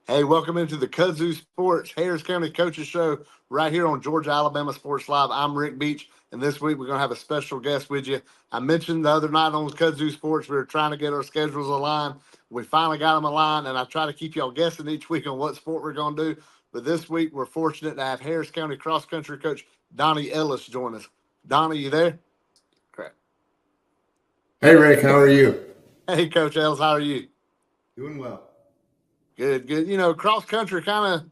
Hey, welcome into the Kudzu Sports Harris County Coaches Show right here on Georgia Alabama Sports Live. I'm Rick Beach, and this week we're going to have a special guest with you. I mentioned the other night on Kudzu Sports we were trying to get our schedules aligned. We finally got them aligned, and I try to keep y'all guessing each week on what sport we're going to do. But this week we're fortunate to have Harris County cross country coach Donnie Ellis join us. Donnie, you there? Crap. Hey, Rick, how are you? Hey, Coach Ellis, how are you? Doing well. Good, good. You know, cross country kind of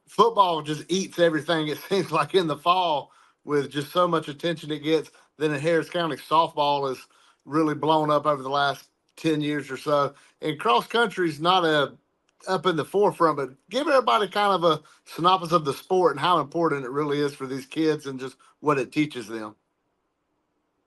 football just eats everything. It seems like in the fall with just so much attention it gets. Then in Harris County, softball has really blown up over the last 10 years or so. And cross country is not up in the forefront, but give everybody kind of a synopsis of the sport and how important it really is for these kids and just what it teaches them.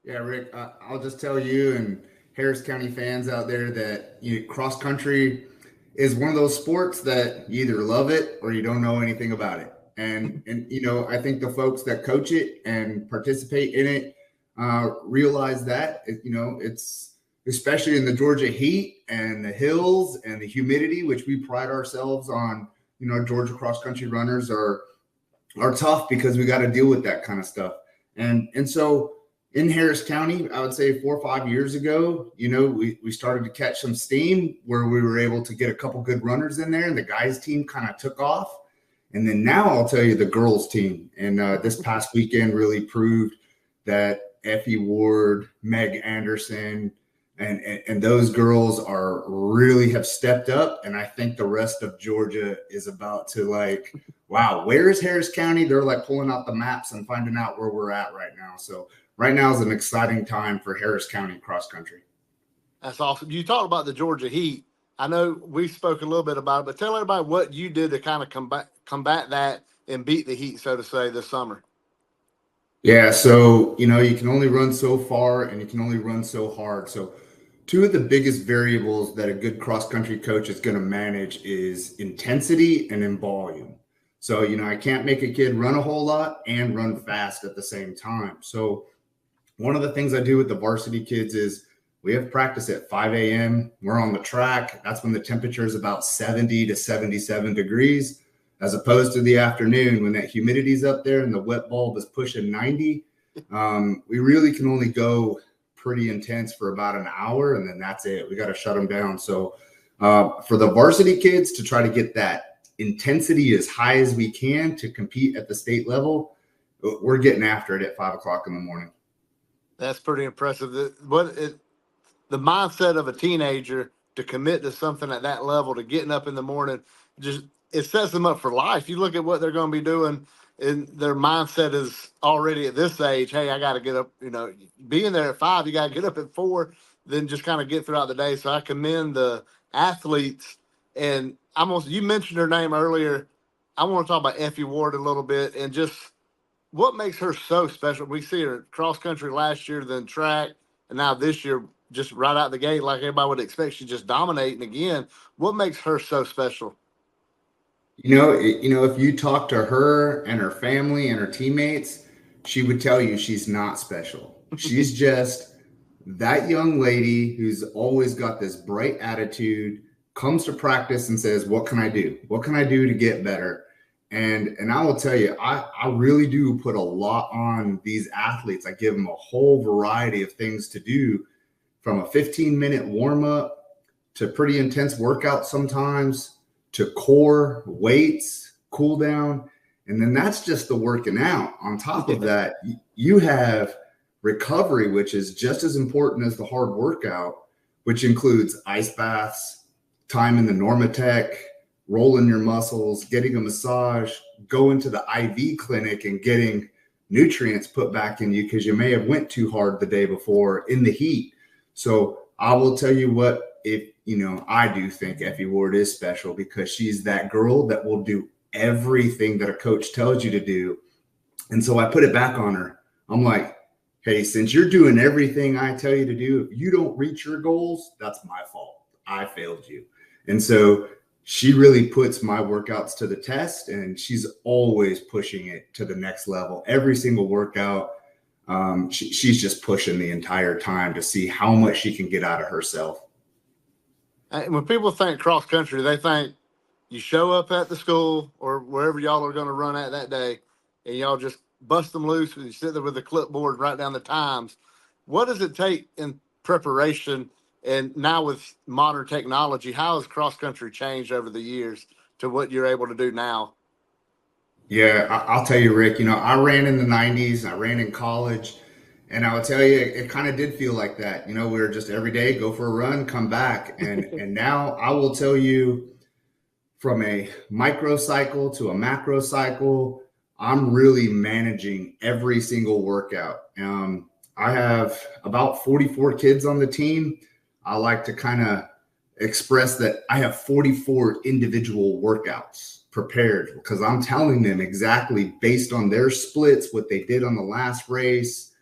Yeah, Rick, I'll just tell you and Harris County fans out there that cross country is one of those sports that you either love it or you don't know anything about it. And I think the folks that coach it and participate in it realize that it's especially in the Georgia heat and the hills and the humidity, which we pride ourselves on. Georgia cross country runners are tough because we got to deal with that kind of stuff. And so in Harris County, I would say 4 or 5 years ago, we started to catch some steam where we were able to get a couple good runners in there, and the guys team kind of took off. And then now I'll tell you the girls team. And this past weekend really proved that Effie Ward, Meg Anderson, and those girls really have stepped up. And I think the rest of Georgia is about to wow, where is Harris County? They're pulling out the maps and finding out where we're at right now. So right now is an exciting time for Harris County cross country. That's awesome. You talked about the Georgia heat. I know we spoke a little bit about it, but tell everybody what you did to kind of combat that and beat the heat, so to say, this summer. Yeah, so, you can only run so far and you can only run so hard. So two of the biggest variables that a good cross-country coach is going to manage is intensity and in volume. So, I can't make a kid run a whole lot and run fast at the same time. So one of the things I do with the varsity kids is we have practice at 5 a.m. We're on the track. That's when the temperature is about 70 to 77 degrees, as opposed to the afternoon when that humidity's up there and the wet bulb is pushing 90. We really can only go pretty intense for about an hour, and then that's it. We got to shut them down. So for the varsity kids to try to get that intensity as high as we can to compete at the state level, we're getting after it at 5 o'clock in the morning. That's pretty impressive. The mindset of a teenager to commit to something at that level, to getting up in the morning, it sets them up for life. You look at what they're going to be doing, and their mindset is already at this age, hey, I got to get up, being there at 5, you got to get up at 4, then just kind of get throughout the day. So I commend the athletes. And you mentioned her name earlier. I want to talk about Effie Ward a little bit and just what makes her so special. We see her cross country last year, then track, and now this year, just right out the gate, like everybody would expect, she's just dominating again. What makes her so special? If you talk to her and her family and her teammates, she would tell you she's not special. She's just that young lady who's always got this bright attitude, comes to practice and says, what can I do? What can I do to get better? And I will tell you, I really do put a lot on these athletes. I give them a whole variety of things to do, from a 15-minute warm-up to pretty intense workout sometimes, to core, weights, cool down. And then that's just the working out. On top of that, you have recovery, which is just as important as the hard workout, which includes ice baths, time in the Normatec, rolling your muscles, getting a massage, going to the IV clinic and getting nutrients put back in you because you may have went too hard the day before in the heat. So I will tell you what, I do think Effie Ward is special because she's that girl that will do everything that a coach tells you to do. And so I put it back on her. I'm like, hey, since you're doing everything I tell you to do, if you don't reach your goals, that's my fault. I failed you. And so she really puts my workouts to the test, and she's always pushing it to the next level. Every single workout, she's just pushing the entire time to see how much she can get out of herself. When people think cross country, they think You show up at the school or wherever y'all are going to run at that day, and y'all just bust them loose. You sit there with a clipboard and write down the times. What does it take in preparation? And now with modern technology, how has cross country changed over the years to what you're able to do now? Yeah, I'll tell you, Rick, I ran in the 90s, I ran in college, and I will tell you, it kind of did feel like that. We were just every day, go for a run, come back. And now I will tell you, from a microcycle to a macro cycle, I'm really managing every single workout. I have about 44 kids on the team. I like to kind of express that I have 44 individual workouts prepared because I'm telling them exactly based on their splits, what they did on the last race,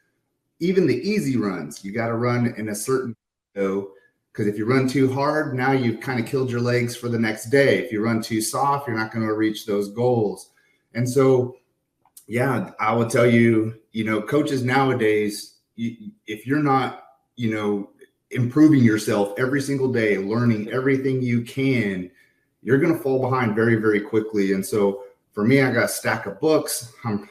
even the easy runs. You got to run in a certain window, because if you run too hard, now you've kind of killed your legs for the next day. If you run too soft, you're not going to reach those goals. And so, yeah, I will tell you, coaches nowadays, if you're not, improving yourself every single day, learning everything you can, you're going to fall behind very, very quickly. And so for me, I got a stack of books. I'm,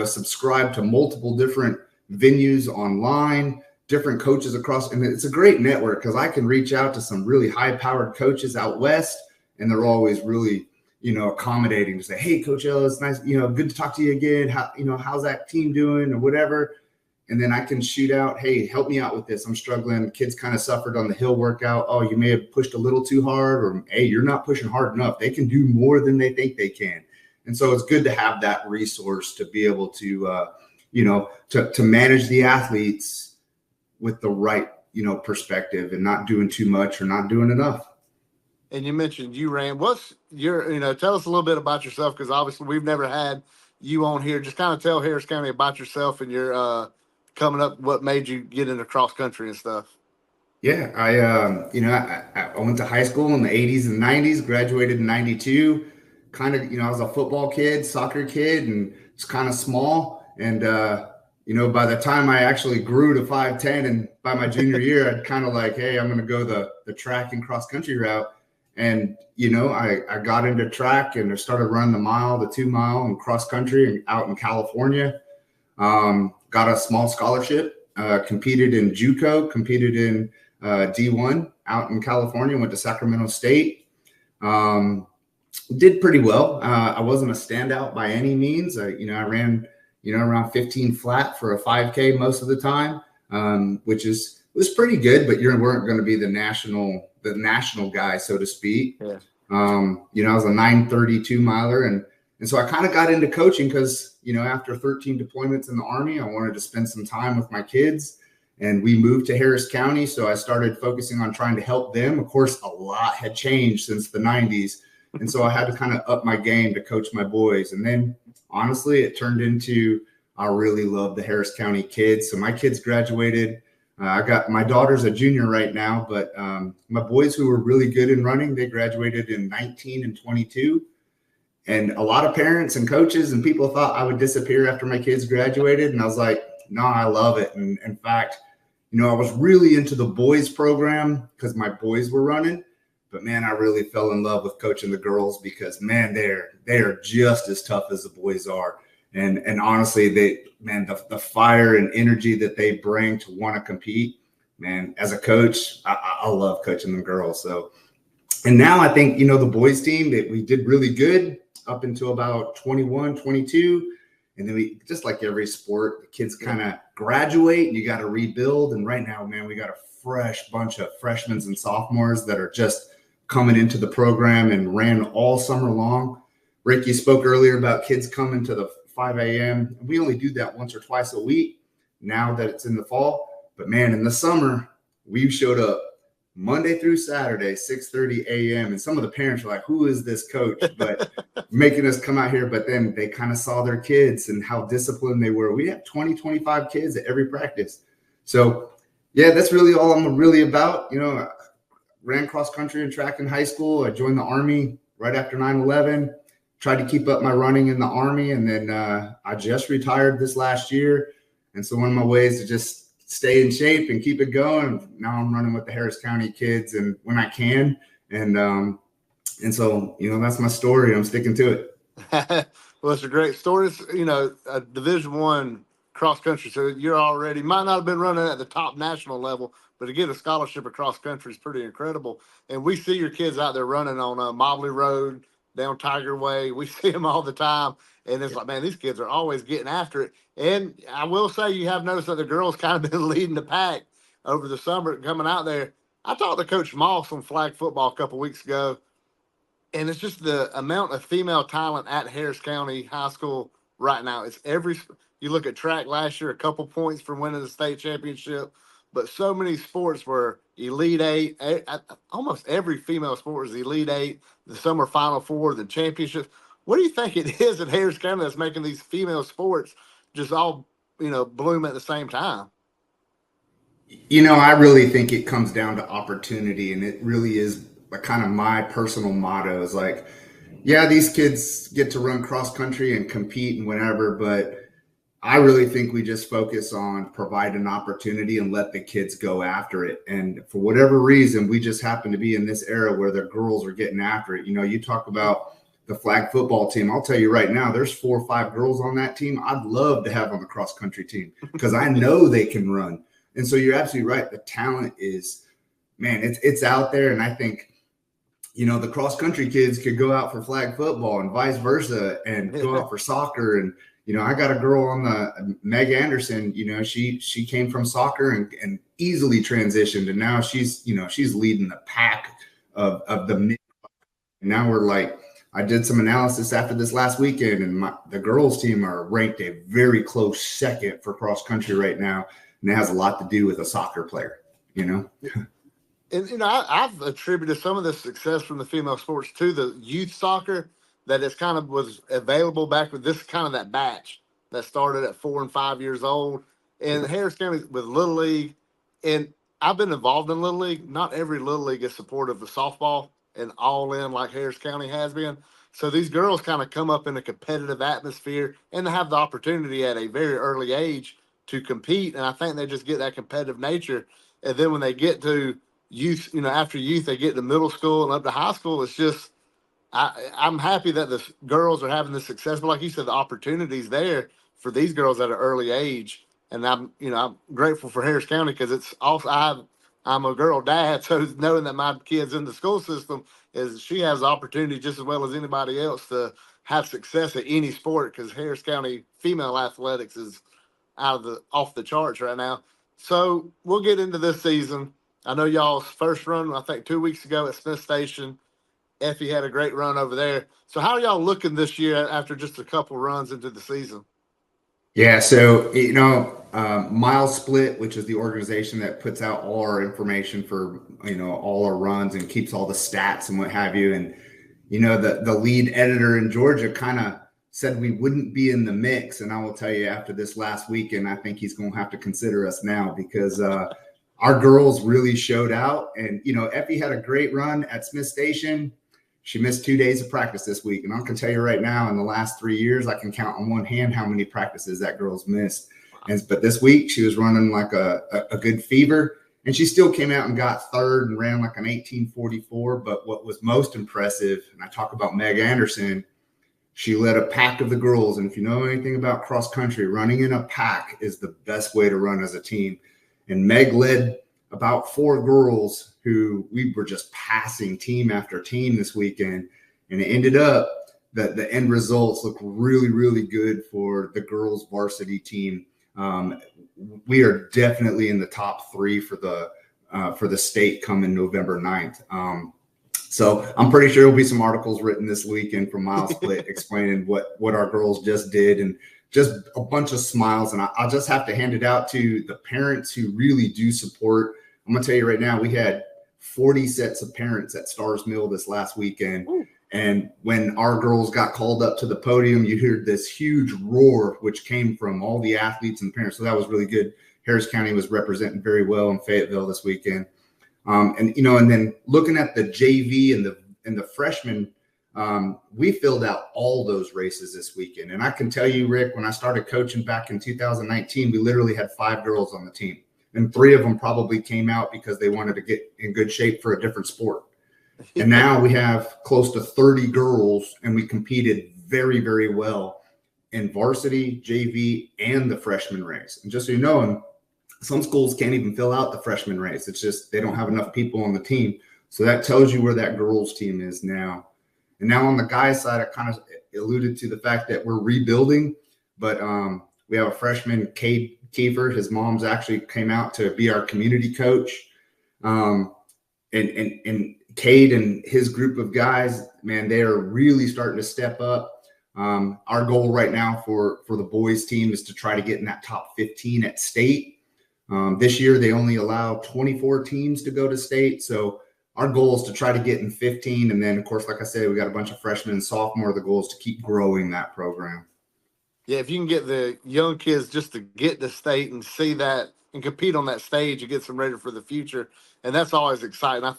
subscribed to multiple different venues online, different coaches across, and it's a great network because I can reach out to some really high-powered coaches out west, and they're always really, accommodating to say, "Hey, Coach Ellis, nice, good to talk to you again. How's that team doing or whatever." And then I can shoot out, "Hey, help me out with this. I'm struggling. Kids kind of suffered on the hill workout. Oh, you may have pushed a little too hard, or hey, you're not pushing hard enough. They can do more than they think they can." And so it's good to have that resource to be able to, to manage the athletes with the right, perspective and not doing too much or not doing enough. And you mentioned you ran. What's your, tell us a little bit about yourself, because obviously we've never had you on here. Just kind of tell Harris County about yourself and your coming up, what made you get into cross country and stuff. Yeah, I went to high school in the 80s and 90s, graduated in 92. Kind of, I was a football kid, soccer kid, and it's kind of small. And, by the time I actually grew to 5'10", and by my junior year, I'd kind of like, hey, I'm going to go the track and cross country route. And, I got into track and I started running the mile, the 2 mile and cross country and out in California. Got a small scholarship, competed in JUCO, competed in D1 out in California, went to Sacramento State. Did pretty well. I wasn't a standout by any means. I ran, around 15 flat for a 5K most of the time, which was pretty good, but you weren't going to be the national guy, so to speak. Yeah. I was a 9:32 miler. And so I kind of got into coaching because, after 13 deployments in the Army, I wanted to spend some time with my kids, and we moved to Harris County. So I started focusing on trying to help them. Of course, a lot had changed since the 90s. And so I had to kind of up my game to coach my boys. And then honestly, it turned into, I really love the Harris County kids. So my kids graduated. I got my daughter's a junior right now, but my boys who were really good in running, they graduated in 19 and 22. And a lot of parents and coaches and people thought I would disappear after my kids graduated. And I was like, no, I love it. And in fact, I was really into the boys program because my boys were running. But man, I really fell in love with coaching the girls because man, they are just as tough as the boys are. And honestly, the fire and energy that they bring to want to compete, man, as a coach, I love coaching the girls. So, and now I think, the boys team that we did really good up until about 21, 22. And then we, just like every sport, the kids kind of graduate and you got to rebuild. And right now, man, we got a fresh bunch of freshmen and sophomores that are just coming into the program and ran all summer long. Rick, you spoke earlier about kids coming to the 5 a.m. We only do that once or twice a week now that it's in the fall. But man, in the summer, we showed up Monday through Saturday, 6:30 a.m. And some of the parents were like, who is this coach? But making us come out here. But then they kind of saw their kids and how disciplined they were. We have 20, 25 kids at every practice. So yeah, that's really all I'm really about. I ran cross country and track in high school. I joined the Army right after 9/11. Tried to keep up my running in the Army. And then I just retired this last year. And so one of my ways to just stay in shape and keep it going, now I'm running with the Harris County kids and when I can. And And so, that's my story. I'm sticking to it. Well, it's a great story. It's, a Division I cross country. So you're already might not have been running at the top national level, but to get a scholarship across country is pretty incredible. And we see your kids out there running on Mobley Road, down Tiger Way. We see them all the time. And it's like, man, these kids are always getting after it. And I will say, you have noticed that the girls kind of been leading the pack over the summer coming out there. I talked to Coach Moss on flag football a couple weeks ago, and it's just the amount of female talent at Harris County High School right now. It's you look at track last year, a couple points from winning the state championship, but so many sports were Elite Eight. Almost every female sport is Elite Eight, the summer Final Four, the championships. What do you think it is at Harris County that's making these female sports just all, bloom at the same time? I really think it comes down to opportunity, and it really is kind of my personal motto is like, yeah, these kids get to run cross country and compete and whatever, but I really think we just focus on provide an opportunity and let the kids go after it. And for whatever reason, we just happen to be in this era where the girls are getting after it. You talk about the flag football team. I'll tell you right now, there's 4 or 5 girls on that team I'd love to have on the cross country team because I know they can run. And so you're absolutely right. The talent is, man, it's out there. And I think, the cross country kids could go out for flag football and vice versa and go out for soccer. And, I got a girl on the Meg Anderson, she came from soccer and easily transitioned. And now she's leading the pack of the mid. Now we're like, I did some analysis after this last weekend, and the girls team are ranked a very close second for cross country right now. And it has a lot to do with a soccer player, And I've attributed some of the success from the female sports to the youth soccer that is kind of was available back with this kind of that batch that started at 4 and 5 years old. And Harris County with Little League, and I've been involved in Little League. Not every Little League is supportive of softball and all in like Harris County has been. So these girls kind of come up in a competitive atmosphere and they have the opportunity at a very early age to compete. And I think they just get that competitive nature. And then when they get to youth, after youth, they get to middle school and up to high school. It's just, I'm happy that the girls are having the success, but like you said, the opportunities there for these girls at an early age. And I'm grateful for Harris County because it's also, I'm a girl dad. So knowing that my kid's in the school system is she has the opportunity just as well as anybody else to have success at any sport because Harris County female athletics is off the charts right now. So we'll get into this season. I know y'all's first run, I think 2 weeks ago at Smith Station. Effie had a great run over there. So how are y'all looking this year after just a couple runs into the season? Yeah, so, Mile Split, which is the organization that puts out all our information for, all our runs and keeps all the stats and what have you. And, the lead editor in Georgia kind of said we wouldn't be in the mix. And I will tell you, after this last weekend, I think he's going to have to consider us now because our girls really showed out. And, Effie had a great run at Smith Station. She missed 2 days of practice this week. And I can tell you right now, in the last 3 years, I can count on one hand how many practices that girl's missed. But this week, she was running like a good fever. And she still came out and got third and ran like an 18:44. But what was most impressive, and I talk about Meg Anderson, she led a pack of the girls. And if you know anything about cross country, running in a pack is the best way to run as a team. And Meg led about 4 girls who we were just passing team after team this weekend. And it ended up that the end results look really, really good for the girls varsity team. We are definitely in the top 3 for the state coming November 9th. So I'm pretty sure there'll be some articles written this weekend from Mile Split explaining what our girls just did, and just a bunch of smiles. And I'll just have to hand it out to the parents who really do support. I'm going to tell you right now, we had 40 sets of parents at Stars Mill this last weekend. Ooh. And when our girls got called up to the podium, you heard this huge roar, which came from all the athletes and parents. So that was really good. Harris County was representing very well in Fayetteville this weekend. And then looking at the JV and the freshmen, we filled out all those races this weekend. And I can tell you, Rick, when I started coaching back in 2019, we literally had 5 girls on the team. And 3 of them probably came out because they wanted to get in good shape for a different sport. And now we have close to 30 girls, and we competed very, very well in varsity, JV, and the freshman race. And just so you know, and some schools can't even fill out the freshman race. It's just they don't have enough people on the team. So that tells you where that girls team is now. And now on the guys side, I kind of alluded to the fact that we're rebuilding, but we have a freshman, Cade Kiefer. His mom's actually came out to be our community coach. And Cade and his group of guys, man, they are really starting to step up. Our goal right now for the boys team is to try to get in that top 15 at state. This year, they only allow 24 teams to go to state. So our goal is to try to get in 15. And then, of course, like I said, we got a bunch of freshmen and sophomore. The goal is to keep growing that program. Yeah, if you can get the young kids just to get to state and see that and compete on that stage, it gets them ready for the future. And that's always exciting.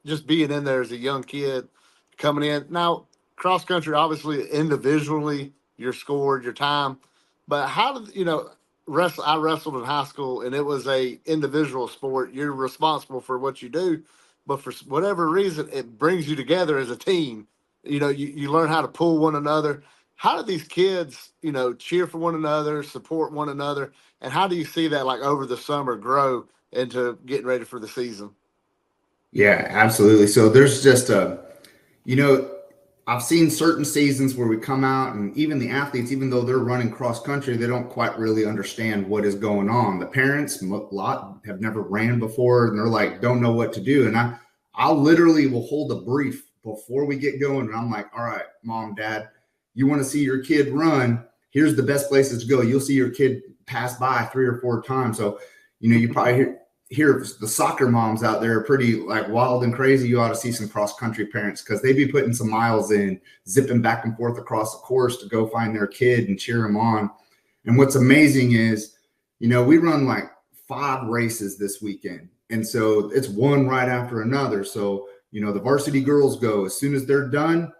Just being in there as a young kid coming in. Now, cross country, obviously, individually, your scored, your time. But how did, I wrestled in high school, and it was a individual sport. You're responsible for what you do. But for whatever reason, it brings you together as a team. You learn how to pull one another. How do these kids, cheer for one another, support one another? And how do you see that, like, over the summer grow into getting ready for the season? Yeah, absolutely. So there's just I've seen certain seasons where we come out and even the athletes, even though they're running cross country, they don't quite really understand what is going on. The parents, a lot have never ran before, and they're like, don't know what to do. And I literally will hold a brief before we get going. And I'm like, all right, mom, dad, you want to see your kid run? Here's the best places to go. You'll see your kid pass by 3 or 4 times. So, you probably hear the soccer moms out there are pretty like wild and crazy. You ought to see some cross country parents because they be putting some miles in, zipping back and forth across the course to go find their kid and cheer them on. And what's amazing is, we run like 5 races this weekend. And so it's one right after another. So, the varsity girls go as soon as they're done,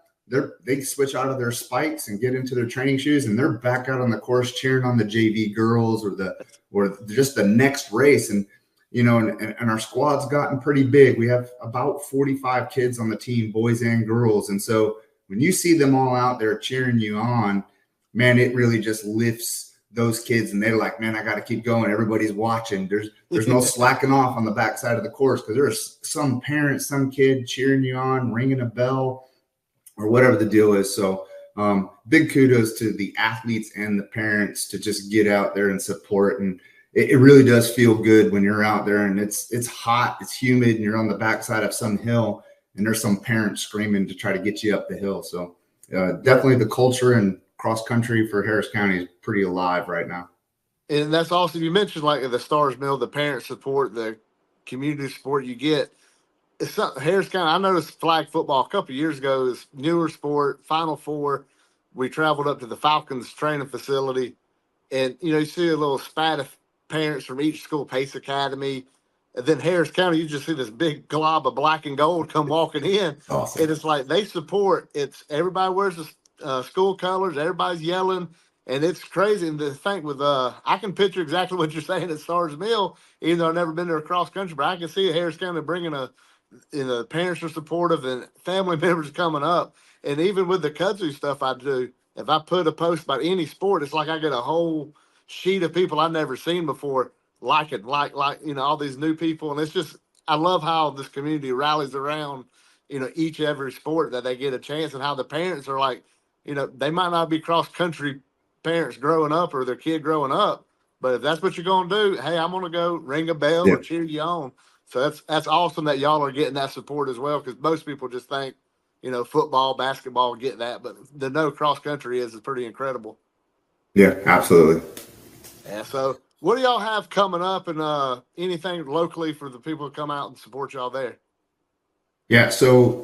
they switch out of their spikes and get into their training shoes, and they're back out on the course cheering on the JV girls or just the next race. And and our squad's gotten pretty big. We have about 45 kids on the team, boys and girls. And so when you see them all out there cheering you on, man, it really just lifts those kids. And they're like, man, I got to keep going. Everybody's watching. There's no slacking off on the backside of the course because there's some parent, some kid cheering you on, ringing a bell or whatever the deal is. So big kudos to the athletes and the parents to just get out there and support. And it really does feel good when you're out there and it's hot, it's humid, and you're on the backside of some hill and there's some parents screaming to try to get you up the hill. So definitely the culture and cross country for Harris County is pretty alive right now. And that's also, you mentioned like the Stars Mill, the parent support, the community support you get. It's not Harris County. I noticed flag football a couple of years ago is newer sport, Final Four. We traveled up to the Falcons training facility, and you see a little spat of parents from each school, Pace Academy, and then Harris County. You just see this big glob of black and gold come walking in, Awesome. And it's like they support. It's everybody wears the school colors, everybody's yelling, and it's crazy. And to think with I can picture exactly what you're saying at Stars Mill, even though I've never been there across country, but I can see Harris County bringing parents are supportive and family members coming up. And even with the kudzu stuff I do, if I put a post about any sport, it's like I get a whole sheet of people I've never seen before like all these new people. And it's just, I love how this community rallies around, every sport that they get a chance, and how the parents are like, they might not be cross country parents growing up or their kid growing up, but if that's what you're going to do, hey, I'm going to go ring a bell or cheer you on. So that's awesome that y'all are getting that support as well, because most people just think, football, basketball, get that, but the no cross country is pretty incredible. Yeah, absolutely. Yeah. So what do y'all have coming up, and anything locally for the people to come out and support y'all there? Yeah. So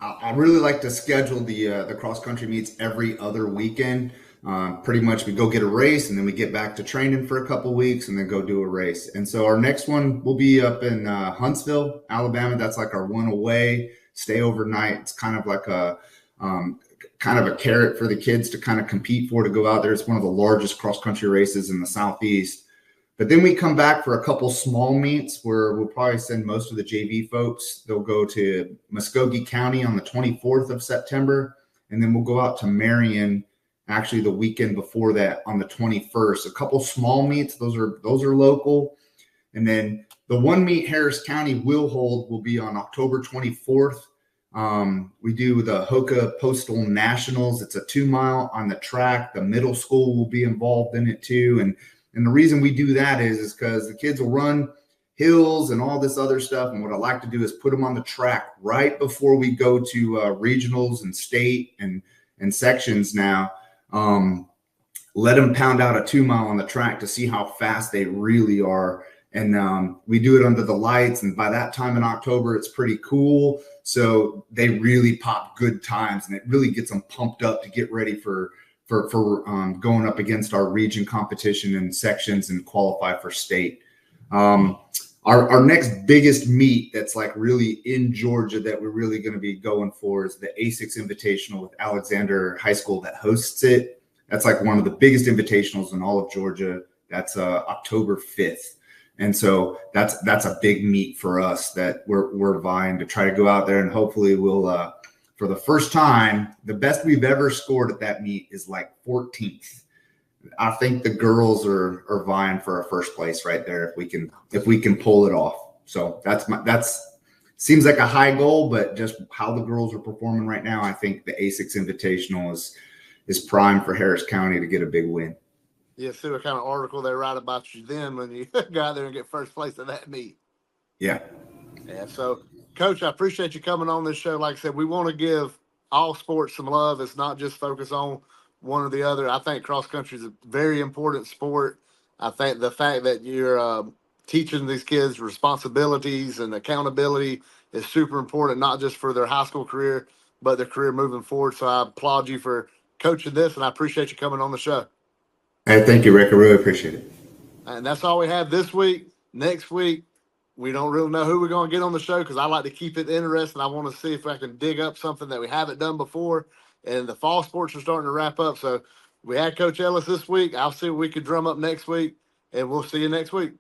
I really like to schedule the cross country meets every other weekend. Pretty much we go get a race and then we get back to training for a couple weeks and then go do a race. And so our next one will be up in Huntsville, Alabama. That's like our one away, stay overnight. It's kind of like a carrot for the kids to kind of compete for, to go out there. It's one of the largest cross country races in the Southeast. But then we come back for a couple small meets where we'll probably send most of the JV folks. They'll go to Muskogee County on the 24th of September, and then we'll go out to Marion actually the weekend before that on the 21st. A couple small meets, those are local. And then the one meet Harris County will hold will be on October 24th. We do the Hoka Postal Nationals. It's a 2-mile on the track. The middle school will be involved in it too. And the reason we do that is because the kids will run hills and all this other stuff. And what I like to do is put them on the track right before we go to regionals and state and sections now. Let them pound out a 2-mile on the track to see how fast they really are. And we do it under the lights. And by that time in October, it's pretty cool. So they really pop good times, and it really gets them pumped up to get ready for going up against our region competition and sections and qualify for state. Our next biggest meet that's like really in Georgia that we're really going to be going for is the A6 Invitational with Alexander High School that hosts it. That's like one of the biggest invitationals in all of Georgia. That's October 5th. And so that's a big meet for us that we're vying to try to go out there, and hopefully we'll for the first time, the best we've ever scored at that meet is like 14th. I think the girls are vying for a first place right there if we can pull it off. So that's seems like a high goal, but just how the girls are performing right now, I think the A6 Invitational is prime for Harris County to get a big win. Yeah, see what kind of article they write about you then when you go out there and get first place at that meet. Yeah. Yeah. So, Coach, I appreciate you coming on this show. Like I said, we want to give all sports some love. It's not just focus on one or the other. I think cross country is a very important sport. I think the fact that you're teaching these kids responsibilities and accountability is super important, not just for their high school career, but their career moving forward. So I applaud you for coaching this, and I appreciate you coming on the show. Hey, thank you, Rick. I really appreciate it. And that's all we have this week. Next week, we don't really know who we're going to get on the show because I like to keep it interesting. I want to see if I can dig up something that we haven't done before. And the fall sports are starting to wrap up. So we had Coach Ellis this week. I'll see what we can drum up next week, and we'll see you next week.